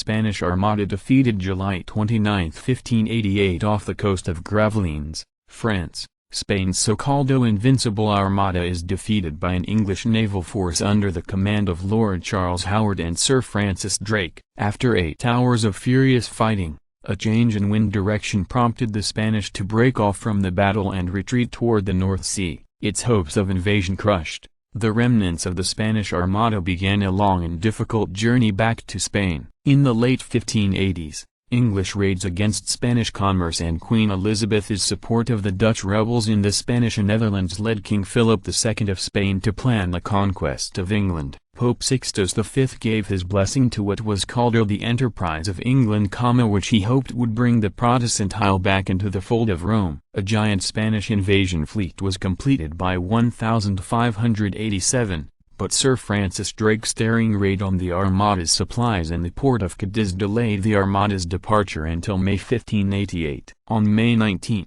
Spanish Armada defeated July 29, 1588 off the coast of Gravelines, France. Spain's so-called invincible Armada is defeated by an English naval force under the command of Lord Charles Howard and Sir Francis Drake. After 8 hours of furious fighting, a change in wind direction prompted the Spanish to break off from the battle and retreat toward the North Sea, its hopes of invasion crushed. The remnants of the Spanish Armada began a long and difficult journey back to Spain. In the late 1580s, English raids against Spanish commerce and Queen Elizabeth's support of the Dutch rebels in the Spanish Netherlands led King Philip II of Spain to plan the conquest of England. Pope Sixtus V gave his blessing to what was called the enterprise of England, which he hoped would bring the Protestant Isle back into the fold of Rome. A giant Spanish invasion fleet was completed by 1587. But Sir Francis Drake's daring raid on the Armada's supplies in the port of Cadiz delayed the Armada's departure until May 1588. On May 19,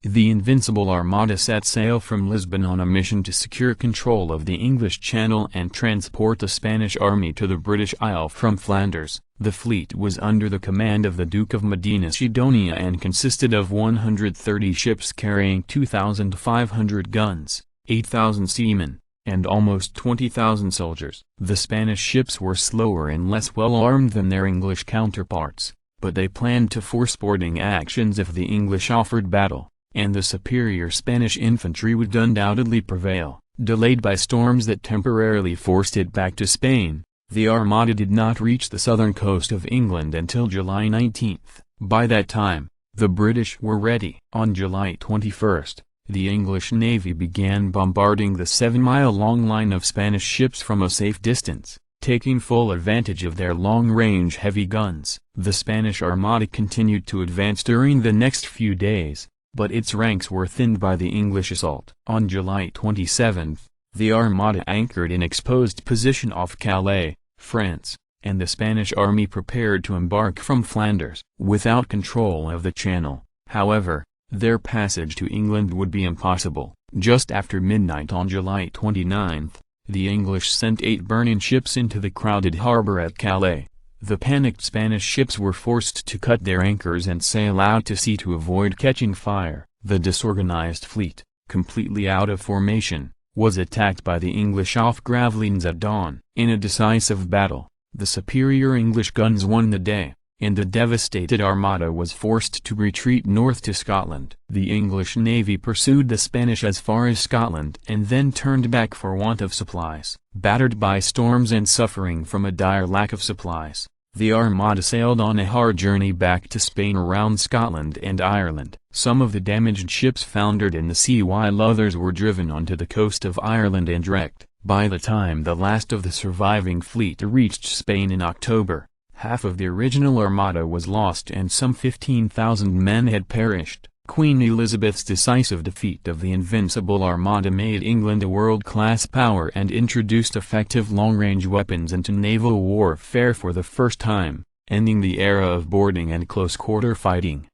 the Invincible Armada set sail from Lisbon on a mission to secure control of the English Channel and transport the Spanish army to the British Isle from Flanders. The fleet was under the command of the Duke of Medina Sidonia and consisted of 130 ships carrying 2,500 guns, 8,000 seamen, and almost 20,000 soldiers. The Spanish ships were slower and less well armed than their English counterparts, but they planned to force sporting actions if the English offered battle, and the superior Spanish infantry would undoubtedly prevail. Delayed by storms that temporarily forced it back to Spain, the Armada did not reach the southern coast of England until July 19. By that time, the British were ready. On July 21, the English Navy began bombarding the 7-mile-long line of Spanish ships from a safe distance, taking full advantage of their long-range heavy guns. The Spanish Armada continued to advance during the next few days, but its ranks were thinned by the English assault. On July 27, the Armada anchored in exposed position off Calais, France, and the Spanish army prepared to embark from Flanders. Without control of the Channel, however, their passage to England would be impossible. Just after midnight on July 29, the English sent 8 burning ships into the crowded harbor at Calais. The panicked Spanish ships were forced to cut their anchors and sail out to sea to avoid catching fire. The disorganized fleet, completely out of formation, was attacked by the English off Gravelines at dawn. In a decisive battle, the superior English guns won the day, and the devastated Armada was forced to retreat north to Scotland. The English navy pursued the Spanish as far as Scotland and then turned back for want of supplies. Battered by storms and suffering from a dire lack of supplies, the Armada sailed on a hard journey back to Spain around Scotland and Ireland. Some of the damaged ships foundered in the sea while others were driven onto the coast of Ireland and wrecked. By the time the last of the surviving fleet reached Spain in October, half of the original Armada was lost and some 15,000 men had perished. Queen Elizabeth's decisive defeat of the Invincible Armada made England a world-class power and introduced effective long-range weapons into naval warfare for the first time, ending the era of boarding and close-quarter fighting.